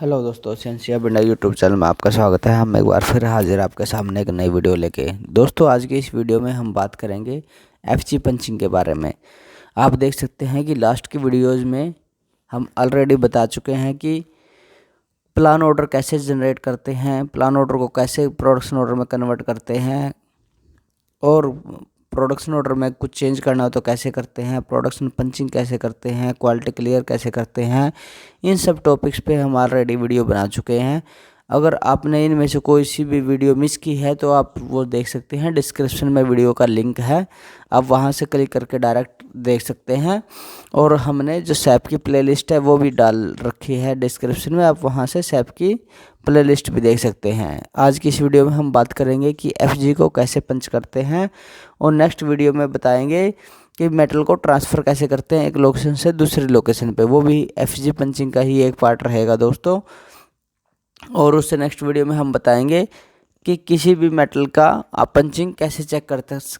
Hello दोस्तों, सेंसिया Minda YouTube channel में आपका स्वागत है। हम एक बार फिर हाजिर आपके सामने एक नई वीडियो लेके। दोस्तों, आज की इस वीडियो में हम बात करेंगे एफजी पंचिंग के बारे में। आप देख सकते हैं कि लास्ट की वीडियोज़ में हम ऑलरेडी बता चुके हैं कि प्लान ऑर्डर कैसे जनरेट करते हैं, प्लान ऑर्डर को कैसे प्रोडक्शन ऑर्डर में कन्वर्ट करते हैं, और प्रोडक्शन ऑर्डर में कुछ चेंज करना हो तो कैसे करते हैं, प्रोडक्शन पंचिंग कैसे करते हैं, क्वालिटी क्लियर कैसे करते हैं। इन सब टॉपिक्स पे हम ऑलरेडी वीडियो बना चुके हैं। अगर आपने इनमें से कोई सी भी वीडियो मिस की है तो आप वो देख सकते हैं। डिस्क्रिप्शन में वीडियो का लिंक है, आप वहां से क्लिक करके डायरेक्ट देख सकते हैं। और हमने जो सैप की प्लेलिस्ट है वो भी डाल रखी है डिस्क्रिप्शन में, आप वहां से सैप की प्लेलिस्ट भी देख सकते हैं। आज की इस वीडियो में हम बात करेंगे कि एफजी को कैसे पंच करते हैं, और नेक्स्ट वीडियो में बताएंगे कि मेटल को ट्रांसफ़र कैसे करते हैं एक लोकेशन से दूसरी लोकेशन पे। वो भी एफजी पंचिंग का ही एक पार्ट रहेगा दोस्तों। और उससे नेक्स्ट वीडियो में हम बताएंगे कि किसी भी मेटल का आप पंचिंग कैसे चेक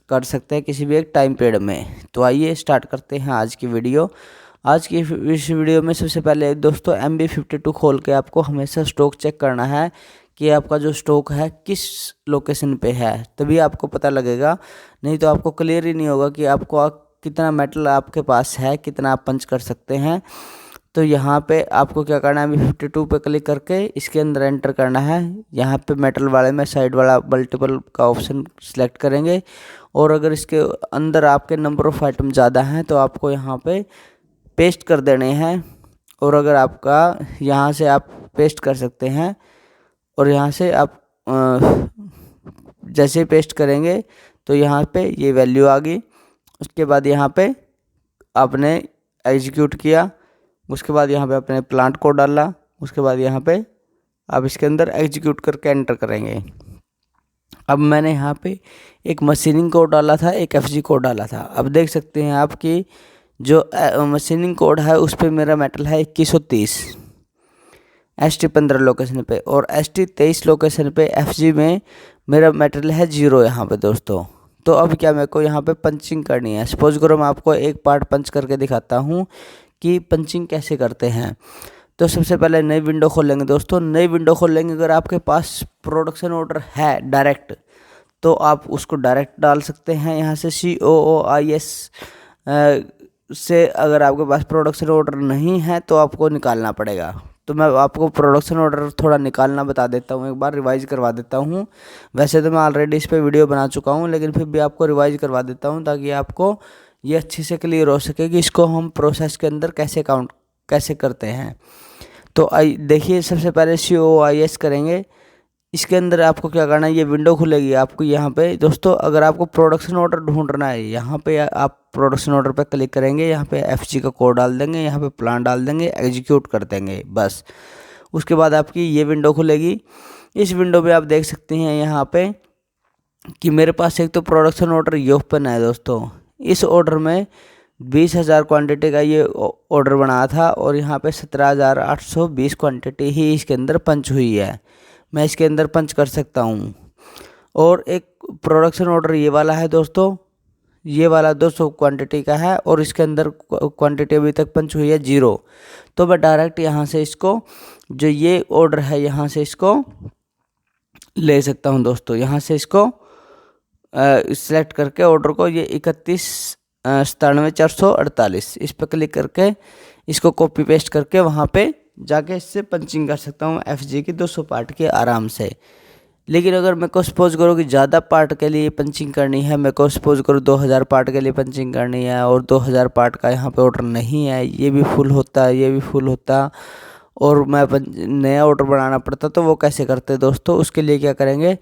कर सकते हैं किसी भी एक टाइम पीरियड में। तो आइए स्टार्ट करते हैं आज की वीडियो। आज की इस वीडियो में सबसे पहले दोस्तों MB52 खोल के आपको हमेशा स्टॉक चेक करना है कि आपका जो स्टॉक है किस लोकेशन पे है, तभी आपको पता लगेगा। नहीं तो आपको क्लियर ही नहीं होगा कि आपको कितना मेटल आपके पास है, कितना आप पंच कर सकते हैं। तो यहाँ पे आपको क्या करना है, MB52 पे क्लिक करके इसके अंदर एंटर करना है। यहाँ पे मेटल वाले में साइड वाला मल्टीपल का ऑप्शन सेलेक्ट करेंगे, और अगर इसके अंदर आपके नंबर ऑफ आइटम ज़्यादा हैं तो आपको यहाँ पे पेस्ट कर देने हैं। और अगर आपका यहाँ से आप पेस्ट कर सकते हैं, और यहाँ से आप जैसे ही पेस्ट करेंगे तो यहाँ पे ये वैल्यू आ गई। उसके बाद यहाँ पे आपने एग्जीक्यूट किया, उसके बाद यहाँ पे अपने प्लांट कोड डाला, उसके बाद यहाँ पे आप इसके अंदर एग्जीक्यूट करके एंटर करेंगे। अब मैंने यहाँ पे एक मशीनिंग कोड डाला था, एक एफजी कोड डाला था। अब देख सकते हैं आपकी जो मशीनिंग कोड है उस पर मेरा मेटल है 2130 ST 15 लोकेशन पे, और ST 23 लोकेशन पे एफजी में मेरा मेटल है 0 यहाँ पे दोस्तों। तो अब क्या मेरे को यहाँ पे पंचिंग करनी है। सपोज करो मैं आपको एक पार्ट पंच करके दिखाता हूँ कि पंचिंग कैसे करते हैं। तो सबसे पहले नई विंडो खोलेंगे दोस्तों। नई विंडो खोलेंगे, अगर आपके पास प्रोडक्शन ऑर्डर है डायरेक्ट तो आप उसको डायरेक्ट डाल सकते हैं यहाँ से COOIS से। अगर आपके पास प्रोडक्शन ऑर्डर नहीं है तो आपको निकालना पड़ेगा। तो मैं आपको प्रोडक्शन ऑर्डर थोड़ा निकालना बता देता हूँ, एक बार रिवाइज करवा देता हूँ। वैसे तो मैं ऑलरेडी इस पर वीडियो बना चुका हूँ, लेकिन फिर भी आपको रिवाइज करवा देता हूँ ताकि आपको ये अच्छे से क्लियर हो सके कि इसको हम प्रोसेस के अंदर कैसे काउंट कैसे करते हैं। तो देखिए, सबसे पहले COOIS करेंगे। इसके अंदर आपको क्या करना है, ये विंडो खुलेगी आपको यहाँ पे दोस्तों। अगर आपको प्रोडक्शन ऑर्डर ढूंढना है, यहाँ पे आप प्रोडक्शन ऑर्डर पे क्लिक करेंगे, यहाँ पे एफजी का कोड डाल देंगे, यहाँ पे प्लान डाल देंगे, एग्जीक्यूट कर देंगे बस। उसके बाद आपकी ये विंडो खुलेगी। इस विंडो में आप देख सकते हैं यहाँ पे कि मेरे पास एक तो प्रोडक्शन ऑर्डर ये ओपन है दोस्तों। इस ऑर्डर में 20,000 क्वांटिटी का ये ऑर्डर बना था, और यहाँ पे 17,820 क्वांटिटी ही इसके अंदर पंच हुई है। मैं इसके अंदर पंच कर सकता हूँ। और एक प्रोडक्शन ऑर्डर ये वाला है दोस्तों, ये वाला 200 क्वांटिटी का है, और इसके अंदर क्वांटिटी अभी तक पंच हुई है 0। तो मैं डायरेक्ट यहाँ से इसको, जो ये ऑर्डर है यहाँ से इसको ले सकता हूँ दोस्तों। यहाँ से इसको सिलेक्ट करके ऑर्डर को, ये 31,97,448 इस पर क्लिक करके इसको कॉपी पेस्ट करके वहाँ पे जाके इससे पंचिंग कर सकता हूँ एफजी की 200 पार्ट के आराम से। लेकिन अगर मेरे को सपोज करो कि ज़्यादा पार्ट के लिए पंचिंग करनी है, मेरे को सपोज करो 2000 पार्ट के लिए पंचिंग करनी है, और 2000 पार्ट का यहाँ पे ऑर्डर नहीं है, ये भी फुल होता, ये भी फुल होता, और मैं नया ऑर्डर बनाना पड़ता, तो वो कैसे करते दोस्तों। उसके लिए क्या करेंगे,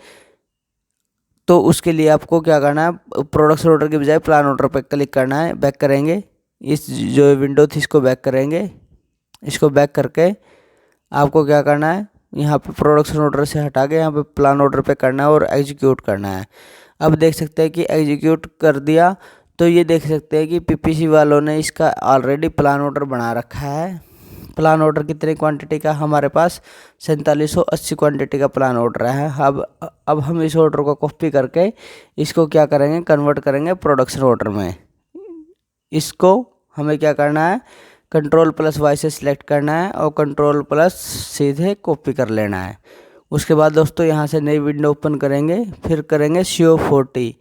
तो उसके लिए आपको क्या करना है, प्रोडक्शन ऑर्डर के बजाय प्लान ऑर्डर पर क्लिक करना है। बैक करेंगे, इस जो विंडो थी इसको बैक करेंगे। इसको बैक करके आपको क्या करना है, यहाँ पे प्रोडक्शन ऑर्डर से हटा के यहाँ पे प्लान ऑर्डर पे करना है और एग्जीक्यूट करना है। अब देख सकते हैं कि एग्जीक्यूट कर दिया, तो ये देख सकते हैं कि PPC वालों ने इसका ऑलरेडी प्लान ऑर्डर बना रखा है। प्लान ऑर्डर कितनी क्वांटिटी का, हमारे पास 4780 क्वांटिटी का प्लान ऑर्डर है। अब हम इस ऑर्डर को कॉपी करके इसको क्या करेंगे, कन्वर्ट करेंगे प्रोडक्शन ऑर्डर में। इसको हमें क्या करना है, कंट्रोल प्लस वाई से सिलेक्ट करना है और कंट्रोल प्लस सीधे कॉपी कर लेना है। उसके बाद दोस्तों यहाँ से नई विंडो ओपन करेंगे, फिर करेंगे CO40।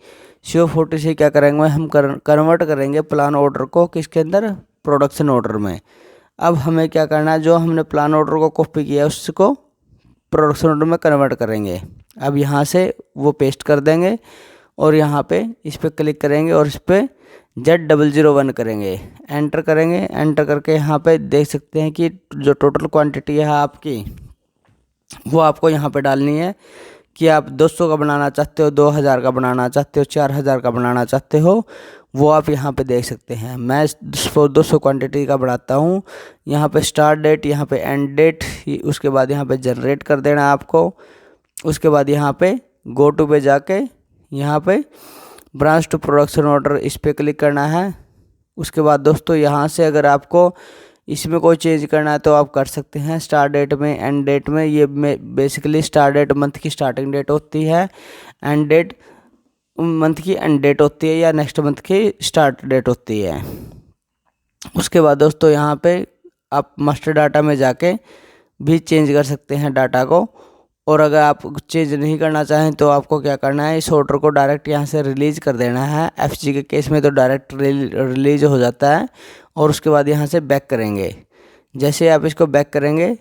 CO40 से क्या करेंगे, हम कन्वर्ट करेंगे प्लान ऑर्डर को किसके अंदर, प्रोडक्शन ऑर्डर में। अब हमें क्या करना है, जो हमने प्लान ऑर्डर को कॉपी किया है उसको प्रोडक्शन ऑर्डर में कन्वर्ट करेंगे। अब यहाँ से वो पेस्ट कर देंगे और यहाँ पे इस पर क्लिक करेंगे और इस पर Z001 करेंगे, एंटर करेंगे। एंटर करके यहाँ पे देख सकते हैं कि जो टोटल क्वांटिटी है आपकी वो आपको यहाँ पे डालनी है कि आप 200 का बनाना चाहते हो, 2000 का बनाना चाहते हो, 4000 का बनाना चाहते हो, वो आप यहाँ पे देख सकते हैं। मैं 200 क्वांटिटी का बनाता हूँ। यहाँ पे स्टार्ट डेट, यहाँ पे एंड डेट, उसके बाद यहाँ पे जनरेट कर देना है आपको। उसके बाद यहाँ पे गो टू पे जाके यहाँ पे ब्रांच टू प्रोडक्शन ऑर्डर इस पर क्लिक करना है। उसके बाद दोस्तों यहाँ से अगर आपको इसमें कोई चेंज करना है तो आप कर सकते हैं। स्टार्ट डेट में, एंड डेट में, ये बेसिकली स्टार्ट डेट मंथ की स्टार्टिंग डेट होती है, एंड डेट मंथ की एंड डेट होती है या नेक्स्ट मंथ की स्टार्ट डेट होती है। उसके बाद दोस्तों यहाँ पे आप मास्टर डाटा में जाके भी चेंज कर सकते हैं डाटा को। और अगर आप चेंज नहीं करना चाहें तो आपको क्या करना है, इस ऑर्डर को डायरेक्ट यहाँ से रिलीज़ कर देना है। FG के केस में तो डायरेक्ट रिलीज हो जाता है। और उसके बाद यहाँ से बैक करेंगे। जैसे आप इसको बैक करेंगे,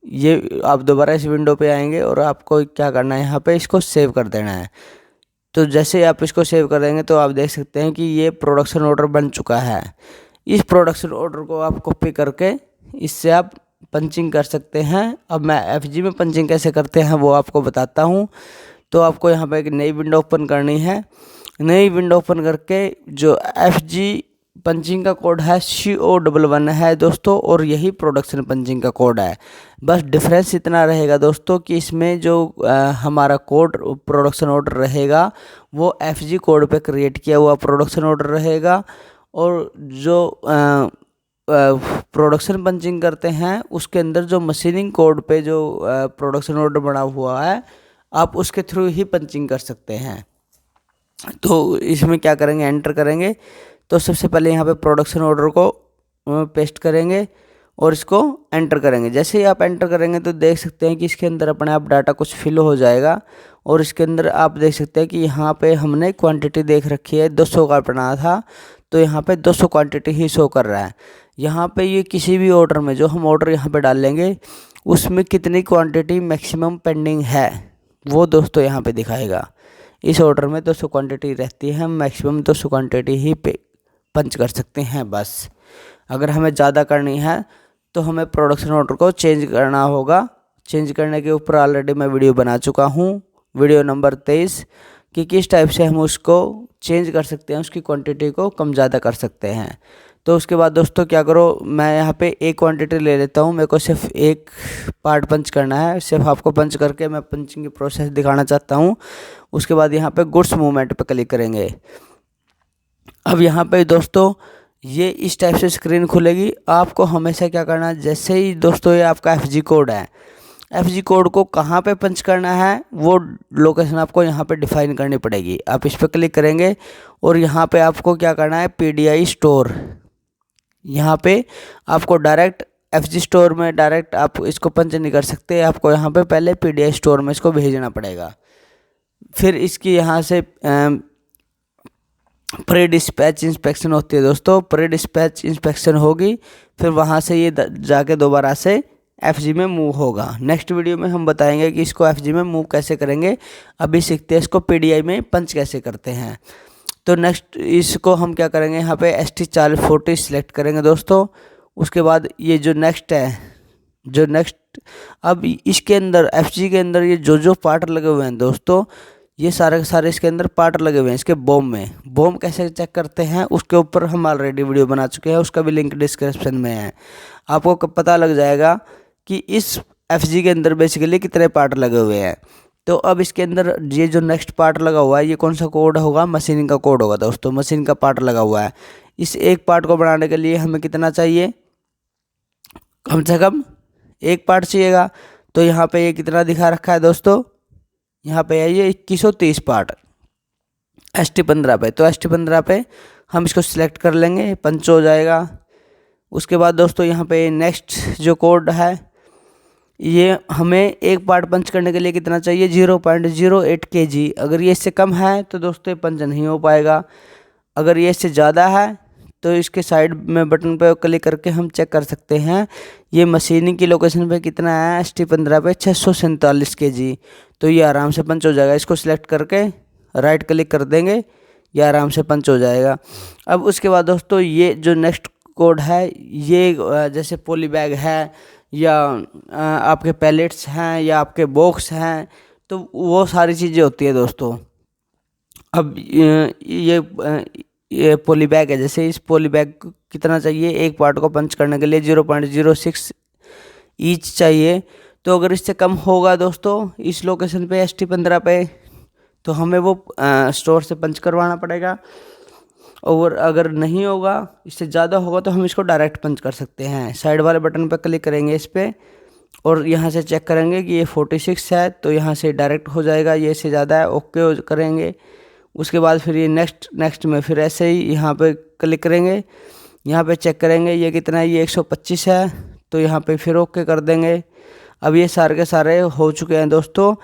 ये आप दोबारा इस विंडो पे आएंगे और आपको क्या करना है, यहाँ पे इसको सेव कर देना है। तो जैसे आप इसको सेव कर देंगे तो आप देख सकते हैं कि ये प्रोडक्शन ऑर्डर बन चुका है। इस प्रोडक्शन ऑर्डर को आप कॉपी करके इससे आप पंचिंग कर सकते हैं। अब मैं FG में पंचिंग कैसे करते हैं वो आपको बताता हूँ। तो आपको यहाँ पे एक नई विंडो ओपन करनी है। नई विंडो ओपन करके जो FG पंचिंग का कोड है CO11 है दोस्तों, और यही प्रोडक्शन पंचिंग का कोड है। बस डिफरेंस इतना रहेगा दोस्तों कि इसमें जो हमारा कोड प्रोडक्शन ऑर्डर रहेगा वो FG कोड पे क्रिएट किया हुआ प्रोडक्शन ऑर्डर रहेगा, और जो प्रोडक्शन पंचिंग करते हैं उसके अंदर जो मशीनिंग कोड पे जो प्रोडक्शन ऑर्डर बना हुआ है आप उसके थ्रू ही पंचिंग कर सकते हैं। तो इसमें क्या करेंगे, एंटर करेंगे। तो सबसे पहले यहाँ पे प्रोडक्शन ऑर्डर को पेस्ट करेंगे और इसको एंटर करेंगे। जैसे ही आप एंटर करेंगे तो देख सकते हैं कि इसके अंदर अपने आप डाटा कुछ फिल हो जाएगा। और इसके अंदर आप देख सकते हैं कि यहाँ पे हमने क्वांटिटी देख रखी है, 200 का बनाना था तो यहाँ पे 200 क्वांटिटी ही शो कर रहा है। यहाँ पे ये किसी भी ऑर्डर में जो हम ऑर्डर यहाँ पे डाल लेंगे उसमें कितनी क्वांटिटी मैक्सिमम पेंडिंग है वो दोस्तों यहाँ पे दिखाएगा। इस ऑर्डर में 200 क्वांटिटी रहती है, हम मैक्सिमम 200 क्वांटिटी ही पंच कर सकते हैं बस। अगर हमें ज़्यादा करनी है तो हमें प्रोडक्शन ऑर्डर को चेंज करना होगा। चेंज करने के ऊपर ऑलरेडी मैं वीडियो बना चुका हूँ, वीडियो नंबर 23, कि किस टाइप से हम उसको चेंज कर सकते हैं, उसकी क्वांटिटी को कम ज़्यादा कर सकते हैं। तो उसके बाद दोस्तों क्या करो, मैं यहाँ पे एक क्वांटिटी ले लेता हूँ, मेरे को सिर्फ एक पार्ट पंच करना है। सिर्फ आपको पंच करके मैं पंचिंग की प्रोसेस दिखाना चाहता हूँ। उसके बाद यहाँ पे गुड्स मूवमेंट पे क्लिक करेंगे। अब यहाँ पे दोस्तों ये इस टाइप से स्क्रीन खुलेगी। आपको हमेशा क्या करना है, जैसे ही दोस्तों ये आपका FG कोड है, FG कोड को कहाँ पे पंच करना है वो लोकेशन आपको यहाँ पे डिफाइन करनी पड़ेगी। आप इस पर क्लिक करेंगे और यहाँ पे आपको क्या करना है, PDI स्टोर, यहाँ पे आपको डायरेक्ट FG स्टोर में डायरेक्ट आप इसको पंच नहीं कर सकते। आपको यहाँ पे पहले PDI स्टोर में इसको भेजना पड़ेगा। फिर इसकी यहाँ से प्री डिस्पैच इंस्पेक्शन होती है दोस्तों। प्री डिस्पैच इंस्पेक्शन होगी, फिर वहाँ से ये जाके दोबारा से FG में मूव होगा। नेक्स्ट वीडियो में हम बताएंगे कि इसको FG में मूव कैसे करेंगे। अभी सीखते हैं इसको PDI में पंच कैसे करते हैं। तो नेक्स्ट इसको हम क्या करेंगे, यहाँ पे ST4040 सिलेक्ट करेंगे दोस्तों। उसके बाद ये जो नेक्स्ट है, जो नेक्स्ट, अब इसके अंदर FG के अंदर ये जो पार्ट लगे हुए हैं दोस्तों, ये सारे के सारे इसके अंदर पार्ट लगे हुए हैं। इसके बॉम में बॉम कैसे चेक करते हैं उसके ऊपर हम ऑलरेडी वीडियो बना चुके हैं, उसका भी लिंक डिस्क्रिप्शन में है। आपको पता लग जाएगा कि इस FG के अंदर बेसिकली कितने पार्ट लगे हुए हैं। तो अब इसके अंदर ये जो नेक्स्ट पार्ट लगा हुआ है ये कौन सा कोड होगा, मशीनिंग का कोड होगा दोस्तों। मशीन का पार्ट लगा हुआ है। इस एक पार्ट को बनाने के लिए हमें कितना चाहिए, कम से कम एक पार्ट चाहिएगा। तो यहाँ पे ये कितना दिखा रखा है दोस्तों, यहाँ पे है ये 2130 पार्ट ST15 पे। तो ST15 पे हम इसको सिलेक्ट कर लेंगे, पंच हो जाएगा। उसके बाद दोस्तों यहाँ पे नेक्स्ट जो कोड है, ये हमें एक पार्ट पंच करने के लिए कितना चाहिए, 0.08 kg। अगर ये इससे कम है तो दोस्तों ये पंच नहीं हो पाएगा। अगर ये इससे ज़्यादा है तो इसके साइड में बटन पे क्लिक करके हम चेक कर सकते हैं ये मशीनिंग की लोकेशन पे कितना है, ST15 पे 647 kg। तो ये आराम से पंच हो जाएगा। इसको सिलेक्ट करके राइट क्लिक कर देंगे, ये आराम से पंच हो जाएगा। अब उसके बाद दोस्तों ये जो नेक्स्ट कोड है, ये जैसे पॉली बैग है या आपके पैलेट्स हैं या आपके बॉक्स हैं, तो वो सारी चीज़ें होती है दोस्तों। अब ये पॉली बैग है, जैसे इस पॉली बैग को कितना चाहिए, एक पार्ट को पंच करने के लिए 0.06 ईच चाहिए। तो अगर इससे कम होगा दोस्तों इस लोकेशन पे ST15 पे, तो हमें वो स्टोर से पंच करवाना पड़ेगा। और अगर नहीं होगा, इससे ज़्यादा होगा, तो हम इसको डायरेक्ट पंच कर सकते हैं। साइड वाले बटन पर क्लिक करेंगे इस पर और यहाँ से चेक करेंगे कि ये 46 है, तो यहाँ से डायरेक्ट हो जाएगा। ये इससे ज़्यादा है, ओके करेंगे। उसके बाद फिर ये नेक्स्ट में फिर ऐसे ही यहाँ पे क्लिक करेंगे, यहाँ पे चेक करेंगे ये कितना है, ये 125 है, तो यहाँ पे फिर ओके कर देंगे। अब ये सारे के सारे हो चुके हैं दोस्तों।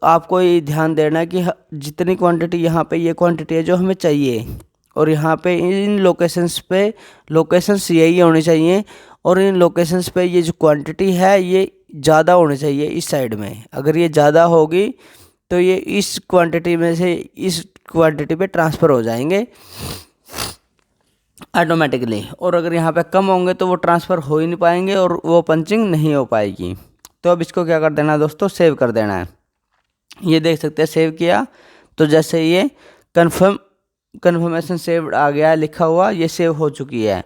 आपको ये ध्यान देना है कि जितनी क्वांटिटी यहाँ पे, ये क्वांटिटी है जो हमें चाहिए, और यहाँ पे इन लोकेशंस पे लोकेशंस यही होनी चाहिए, और इन लोकेशंस पे ये जो क्वांटिटी है ये ज़्यादा होनी चाहिए इस साइड में। अगर ये ज़्यादा होगी तो ये इस क्वांटिटी में से इस क्वांटिटी पे ट्रांसफ़र हो जाएंगे ऑटोमेटिकली, और अगर यहाँ पे कम होंगे तो वो ट्रांसफ़र हो ही नहीं पाएंगे और वो पंचिंग नहीं हो पाएगी। तो अब इसको क्या कर देना है दोस्तों, सेव कर देना है। ये देख सकते हैं सेव किया, तो जैसे ये कन्फर्मेशन सेव्ड आ गया लिखा हुआ, ये सेव हो चुकी है।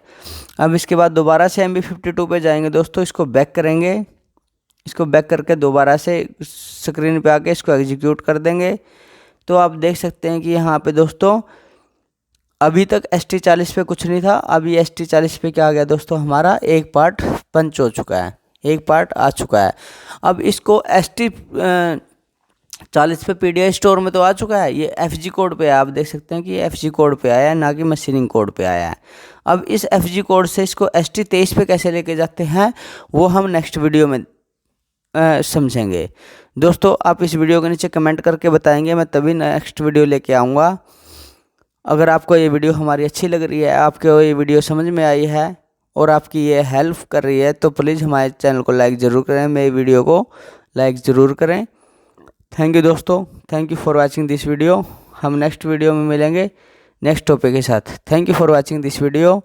अब इसके बाद दोबारा से MB52 पे जाएंगे दोस्तों, इसको बैक करेंगे। इसको बैक करके दोबारा से स्क्रीन पे आके इसको एग्जीक्यूट कर देंगे। तो आप देख सकते हैं कि यहाँ पे दोस्तों अभी तक ST40 पे कुछ नहीं था, अभी ST40 पे क्या आ गया दोस्तों, हमारा एक पार्ट पंच हो चुका है, एक पार्ट आ चुका है। अब इसको ST40 पे PDI स्टोर में तो आ चुका है, ये FG कोड पे है। आप देख सकते हैं कि ये FG कोड पे आया है, ना कि मशीनिंग कोड पे आया है। अब इस FG कोड से इसको ST23 पे कैसे लेके जाते हैं वो हम नेक्स्ट वीडियो में समझेंगे दोस्तों। आप इस वीडियो के नीचे कमेंट करके बताएंगे, मैं तभी नेक्स्ट वीडियो लेके आऊँगा। अगर आपको ये वीडियो हमारी अच्छी लग रही है, आपको ये वीडियो समझ में आई है और आपकी ये हेल्प कर रही है, तो प्लीज़ हमारे चैनल को लाइक ज़रूर करें, मेरी वीडियो को लाइक ज़रूर करें। थैंक यू दोस्तों, thank you for watching this video. हम नेक्स्ट वीडियो में मिलेंगे नेक्स्ट टॉपिक के साथ। Thank you for watching this video.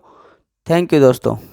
Thank you दोस्तों।